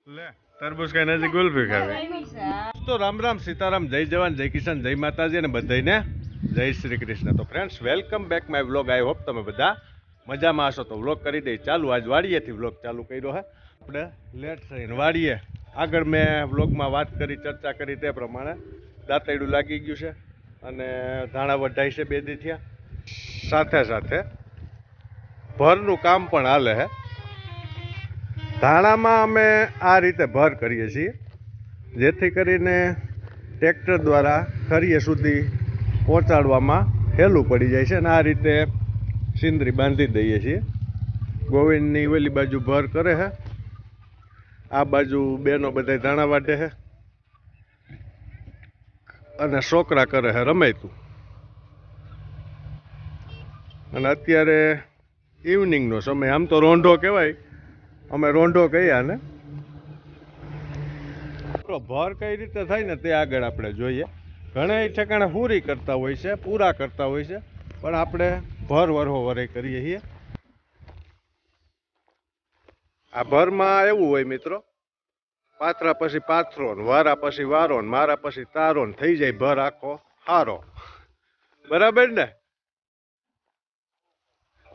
ले तरबूज का नजी गुल्फी खावे तो राम राम सीताराम जय जवान जय किसान जय माताजी ने बधाईने जय श्री कृष्ण। तो friends welcome back my vlog. I hope તમે બધા મજામાં હશો। તો વ્લોગ કરી દઈ ચાલુ। આજ વાડીએથી વ્લોગ ચાલુ કર્યો હે આપણે લેટ થઈને વાડીએ। આગળ મેં વ્લોગમાં વાત કરી ચર્ચા કરી તે પ્રમાણે દાંતેડું લાગી ગયું છે અને ધાણા વઢાઈ છે 2 દી થયા। સાથે સાથે ભરનું કામ પણ હાલે હે। ધાણામાં અમે આ રીતે ભર કરીએ છીએ જેથી કરીને ટ્રેક્ટર દ્વારા ખરીએ સુધી પહોંચાડવામાં હેલું પડી જાય છે અને આ રીતે સિંદરી બાંધી દઈએ છીએ। ગોવિંદની ઓલી બાજુ ભર કરે છે, આ બાજુ બેનો બધા ધાણા વાઢે છે અને છોકરા કરે છે રમાયતું। અને અત્યારે ઇવનિંગનો સમય, આમ તો રોંઢો કહેવાય, અમે રોંઢો કહીએ ને। ભર કઈ રીતે થાય ને તે આગળ આપણે જોઈએ। ઘણા ઠેકાણે પૂરી કરતા હોય છે, પૂરા કરતા હોય છે, પણ આપણે ભર વરહો વરે કરીએ છીએ। આ ભરમાં એવું હોય મિત્રો, પાથરા પછી પાથરો, વારા પછી વારો, મારા પછી તારો, થઈ જાય ભર આખો હારો। બરાબર ને?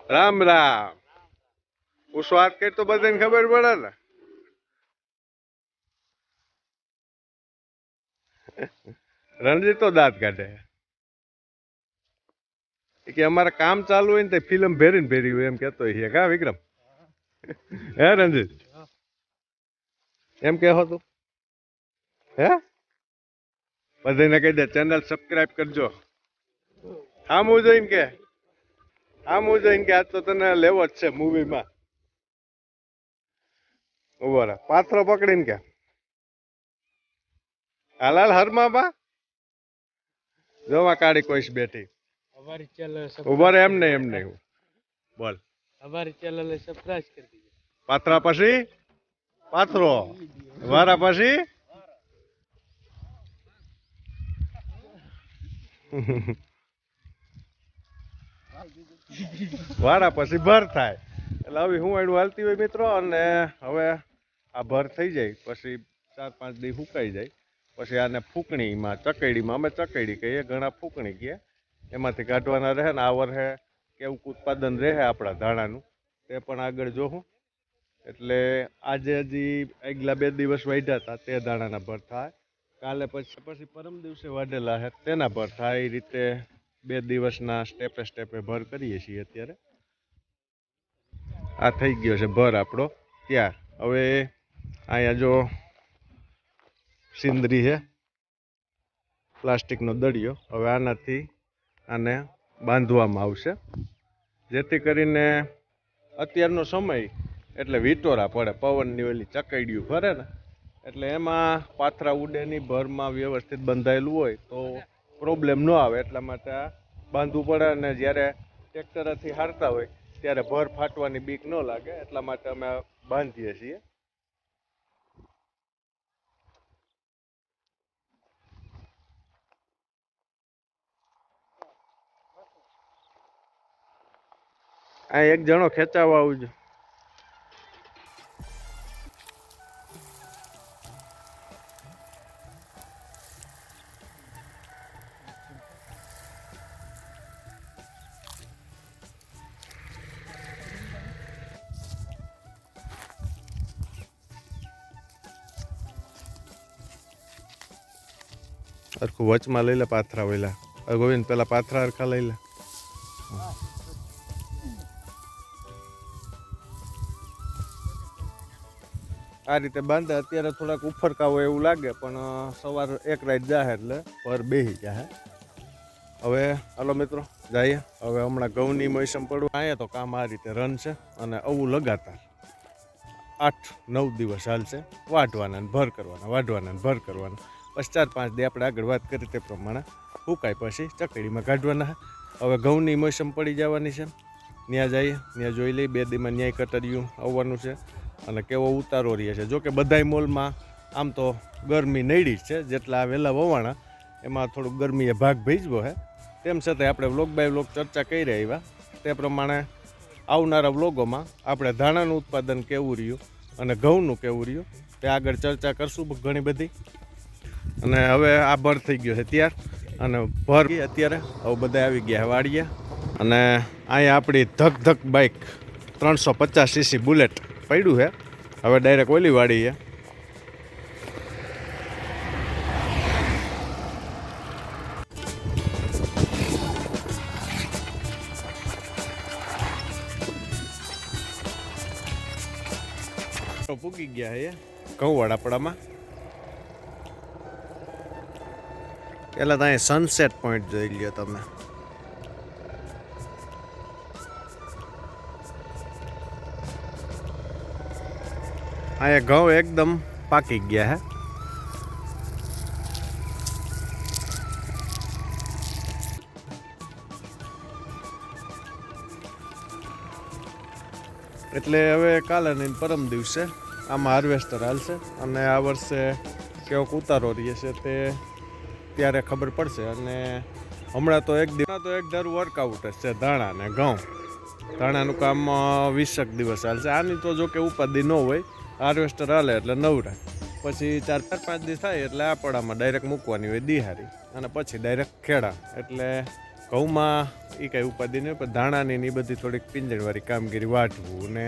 રામ રામ। હું વાત કરી તો બધાને ખબર પડે ને। રણજીત તો દાંત કાઢે કે અમારે કામ ચાલુ હોય ને તે ફિલ્મ ભેરીને ભેરી હોય એમ કેતો હોય કા વિક્રમ? હે રણજીત એમ કહો તું? હે બધાને કહી દે ચેનલ સબસ્ક્રાઇબ કરજો। આમ જોઈને કે આજ તો તને લેવો જ છે મૂવીમાં। ઉભો રહે પાથરો પકડીને કે હાલાલ હરમાં બા જોવા કાઢી કોઈશ બેઠી। ઉભો રહે એમ નહીં બોલ। અમારી ચેનલ સબસ્ક્રાઇબ કરી દીજો। પાથરા પછી પાથરો, વારા પછી વારા પછી ભર થાય। એટલે હવે હું એનું હાલતી હોય મિત્રો। અને હવે આ ભર થઈ જાય પછી 4-5 દી સુકાઈ જાય પછી આને ફૂકણીમાં ચકેડીમાં, અમે ચકેડી કહીએ, ઘણા ફૂકણી કહે, એમાંથી કાઢવાના રહે ને આ વર્ષે કેવું ઉત્પાદન રહે આપણા ધાણાનું તે પણ આગળ જોઉં। એટલે આજે હજી આગલા 2 દિવસ વાઢ્યા હતા તે ધાણાના ભર થાય, કાલે પછી પરમ દિવસે વાઢેલા છે તેના ભર થાય। એ રીતે 2 દિવસના સ્ટેપે ભર કરીએ છીએ। અત્યારે આ થઈ ગયો છે ભર આપણો તૈયાર। હવે અહીંયા જો સિંદરી છે, પ્લાસ્ટિકનો દળિયો, હવે આનાથી આને બાંધવામાં આવશે જેથી કરીને અત્યારનો સમય એટલે વિટોરા પડે, પવનની ઓલી ચકડીયું ફરે ને એટલે એમાં પાથરા ઉડે નહીં, ભરમાં વ્યવસ્થિત બંધાયેલું હોય તો પ્રોબ્લેમ ન આવે। એટલા માટે આ બાંધવું પડે અને જ્યારે ટ્રેક્ટરથી હારતા હોય ત્યારે ભર ફાટવાની બીક ન લાગે એટલા માટે અમે બાંધીએ છીએ। આ એક જણો ખેંચાવા આવજો। હરખું વચમાં લઈ લે પાથરા વેલા। ગોવિંદ પેલા પાથરા હરખા લઈ લે। આ રીતે બાંધે। અત્યારે થોડાક ઉફરકા હોય એવું લાગે પણ સવાર 1 રાત જાહે એટલે ભર બેસી જાહે। હવે હાલો મિત્રો જઈએ। હવે હમણાં ઘઉંની મોસમ પડવા અહીંયા તો કામ આ રીતે રન છે અને આવું લગાતાર 8-9 દિવસ હાલશે। વાઢવાના ને ભર કરવાના, વાઢવાના ને ભર કરવાના, પછી 4-5 દી આપણે આગળ વાત કરી તે પ્રમાણે ફૂકાય પછી ચકડીમાં કાઢવાના। હવે ઘઉંની મોસમ પડી જવાની છે, ત્યાં જઈએ, ત્યાં જોઈ લઈએ 2 દીમાં ન્યાય કટરિયું આવવાનું છે અને કેવો ઉતારો રહે છે। જોકે બધાય મોલમાં આમ તો ગરમી નડી જ છે, જેટલા વહેલા વવાણા એમાં થોડુંક ગરમીએ ભાગ ભજવો છે। તેમ છતાં આપણે વ્લોગ બાય વ્લોગ ચર્ચા કરી રહ્યા તે પ્રમાણે આવનારા વ્લોગોમાં આપણે ધાણાનું ઉત્પાદન કેવું રહ્યું અને ઘઉંનું કેવું રહ્યું તે આગળ ચર્ચા કરશું ઘણી બધી. અને હવે આ ભર થઈ ગયો છે તૈયાર અને ભર અત્યારે હવે બધા આવી ગયા વાડીએ. અને અહીંયા આપણી ધક ધક બાઇક 350 cc બુલેટ પડ્યું છે. હવે ડાયરેક્ટ ઓલી વાડી છે. પૂગી ગયા છે ઘઉંવાળાપડામાં. પેલા તો અહીં સનસેટ પોઈન્ટ જોઈ લ્યો તમે. અહીંયા ઘઉં એકદમ પાકી ગયા હે. એટલે હવે કાલે ને પરમ દિવસે આમાં હાર્વેસ્ટર હાલશે અને આ વર્ષે કેવો ઉતારો રહે છે તે ત્યારે ખબર પડશે. અને હમણાં તો એક ધારું વર્કઆઉટ જ છે ધાણા ને ઘઉં. ધાણાનું કામ 20 દિવસ હાલશે. આની તો જો કે ઉપાધિ ન હોય, હાર્વેસ્ટર હાલે એટલે નવરા. પછી 4-5 દિવસ થાય એટલે આ પડામાં ડાયરેક્ટ મૂકવાની હોય દિહારી અને પછી ડાયરેક્ટ ખેડા. એટલે ઘઉંમાં એ કાંઈ ઉપાધિ નહીં, પણ ધાણાની ને એ બધી થોડીક પિંજણવાળી કામગીરી, વાઢવું ને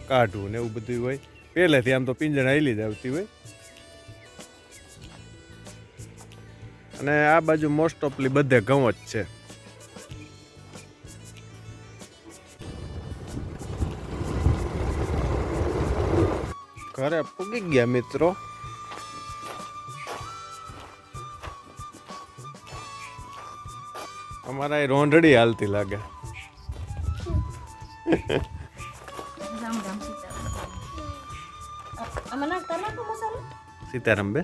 કાઢવું ને એવું બધું હોય. પહેલેથી આમ તો પિંજણ હાલી જ આવતી હોય. અને આ બાજુ મોસ્ટ ઓફલી બધે ઘઉં જ છે. ઘરે પૂગી ગયા મિત્રો. અમારા એ રોંઢડી હાલતી લાગે. સીતારામ બે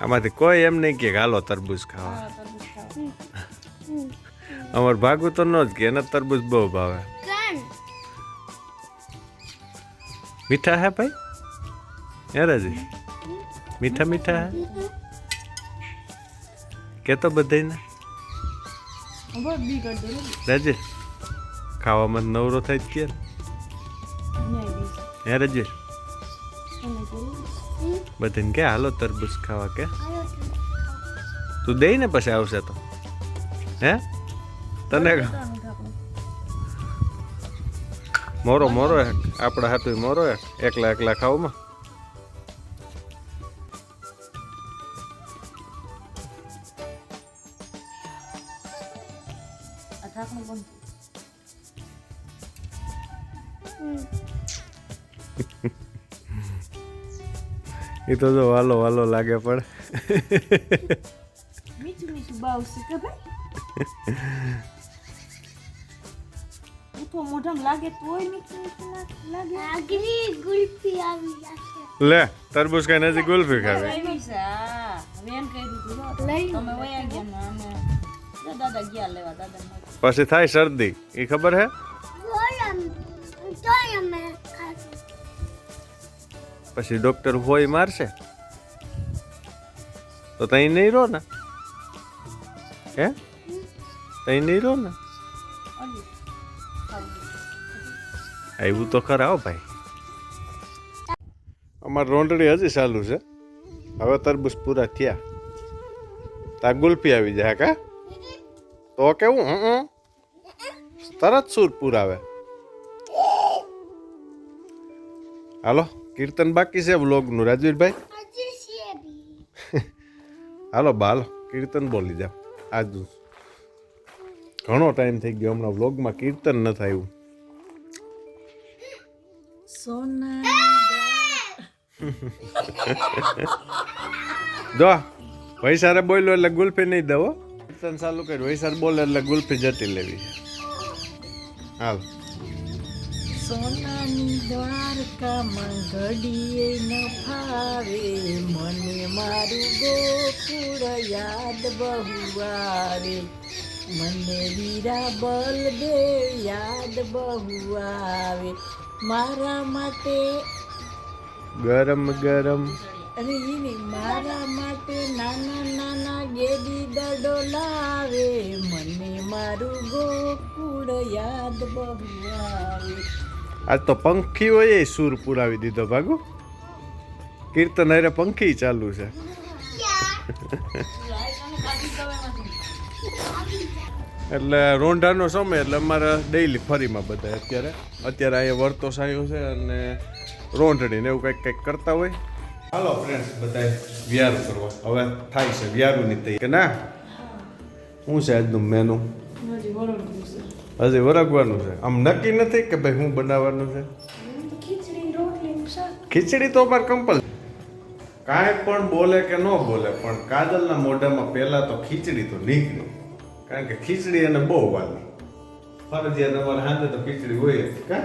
આમાંથી કોઈ એમ નહીં કે હાલો તરબૂચ ખાવા. અમાર ભાગું તો ન જ કે એને તરબૂચ બહુ ભાવે. મીઠા હે ભાઈ? હે રાજી? મીઠા મીઠા હે કે તો બધાને રાજી ખાવામાં નવરો થાય જ કે. હે રાજી બધાને કે હાલો તરબૂચ ખાવા કે તું દઈ ને પછી આવશે તો. હે તને મોરો મોરો આપણા હાથું મોરો એકલા એકલા ખાવામાં. એ તો જો વાલો વાલો લાગે પણ મીઠું મીઠું બાવશે કે ભાઈ ઉઠો મોઢામાં લાગે તોય મીઠું મીઠું લાગે. આગલી ગુલ્ફી આવી જશે. લે તરબૂચ કઈ નથી ગુલ્ફી ખાવે. આવી છે હા વેન કહી દીધું તમે વયા ગયા ને દાદા ગયા લેવા દાદા. પછી થાય શરદી એ ખબર હે? પછી ડોક્ટર હોય મારશે તો તઈ નહીં રહો ને. હે તઈ નહીં રહો ને. આવ્યું તો ખરા હો ભાઈ. અમારે રોંઢડી હજી ચાલુ છે. હવે તરબૂચ પૂરા થયા તા ગુલ્ફી આવી જાય કા તો કેવું તરત સુર પુરાવે. હાલો કીર્તન બાકી છે વ્લોગનું રાજવીરભાઈ. હાલો બાલો કીર્તન બોલી જાઓ. આજ ઘણો ટાઈમ થઈ ગયો હમણાં વ્લોગમાં કીર્તન ન થયું. જો વૈસારે બોલ્યો એટલે ગુલ્ફી નહીં દવો. કીર્તન ચાલુ કર્યું વૈસાર બોલે એટલે ગુલ્ફી જટી લેવી. હાલ સોનાની દ્વારકામાં ઘડીએ ન ફાવે મને મારું ગોકુળ યાદ બહુ આવે મને વીરા બલદેવ યાદ બહુ આવે મારા માટે ગરમ ગરમ અને ઈ નહીં, મારા માટે નાના નાના ગેડી દડો લાવે, મને મારું ગોકુળ યાદ બહુ આવે. આજ તો પંખીઓએ સૂર પુરાવી દીધો ભાગુ. કીર્તન અરે પંખી ચાલુ છે. એટલે રોંઢાનો સમય એટલે અમારે ડેઈલી ફરીમાં બધા અત્યારે અહીંયા વર્તો સાયો છે અને રોંઢણી ને એવું કંઈક કરતા હોય. હાલો ફ્રેન્ડ્સ બધા વ્યારું કરવા હવે થાય છે વ્યારુની તૈયારી કે ના. શું છે આજનું મેનુ? હજી વરગવાનું છે. આમ નક્કી નથી કે ભાઈ શું બનાવવાનું છે. ખીચડી તો અમારે કમ્પલ. કાંઈ પણ બોલે કે ન બોલે પણ કાજલના મોઢામાં પહેલા તો ખીચડી તો નીકળી. કારણ કે ખીચડી એને બહુ વાલી ફરજિયાત અમારે હાથે તો ખીચડી હોય જ કા.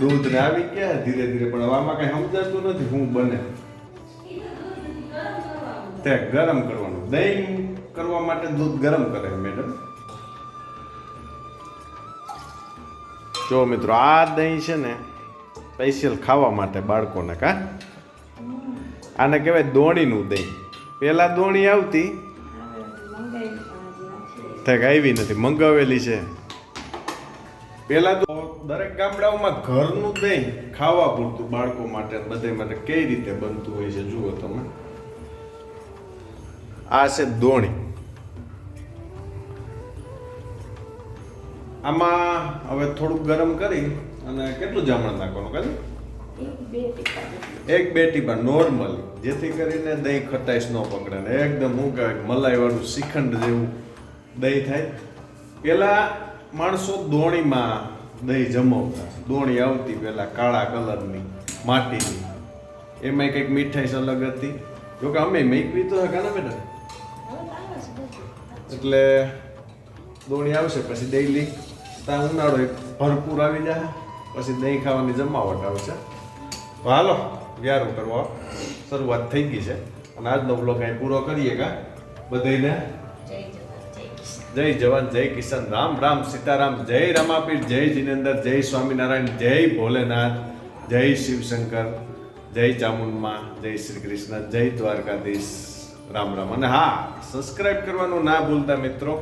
દૂધ ને આવી ગયા ધીરે ધીરે પણ હવે આમાં કઈ સમજાતું નથી શું બને. તે ગરમ કરવાનું દહીં કરવા માટે દૂધ ગરમ કરે મેડમ. જો મિત્રો આ દહીં છે ને સ્પેશિયલ ખાવા માટે બાળકોને કા. આને કહેવાય દોણીનું દહીં. પેલા દોણી આવતી આવી નથી મંગાવેલી છે. પેલા તો દરેક ગામડાઓમાં ઘરનું દહીં ખાવા પૂરતું બાળકો માટે બધા માટે કઈ રીતે બનતું હોય છે જુઓ તમે. આ છે દોણી. આમાં હવે થોડુંક ગરમ કરી અને કેટલું જામણ નાખવાનું કાલે? 1-2 ટીપા નોર્મલી, જેથી કરીને દહીં ખટાઈશ ન પકડે ને એકદમ હું કહેવાય મલાઈ વાળું શ્રીખંડ જેવું દહીં થાય. પેલા માણસો દોણીમાં દહીં જમાવતા. દોણી આવતી પેલા કાળા કલરની માટીની, એમાં કંઈક મીઠાઈ અલગ હતી. જોકે અમે મેકવી તો હતા ને બેટા, એટલે દોણી આવશે પછી ડેઈલી ત્યાં ઉનાળો એક ભરપૂર આવી જાય પછી દહીં ખાવાની જમાવટ આવશે. તો હાલો વ્યારું કરવા શરૂઆત થઈ ગઈ છે અને આજનો બ્લોગ અહીં પૂરો કરીએ કા. બધાને જય જવાન જય કિશન, રામ રામ સીતારામ, જય રામાપીર, જય જિનેન્દ્ર, જય સ્વામિનારાયણ, જય ભોલેનાથ, જય શિવશંકર, જય ચામુંડમાં, જય શ્રી કૃષ્ણ, જય દ્વારકાધીશ. રામ રામ. અને હા, સબસ્ક્રાઇબ કરવાનું ના ભૂલતા મિત્રો.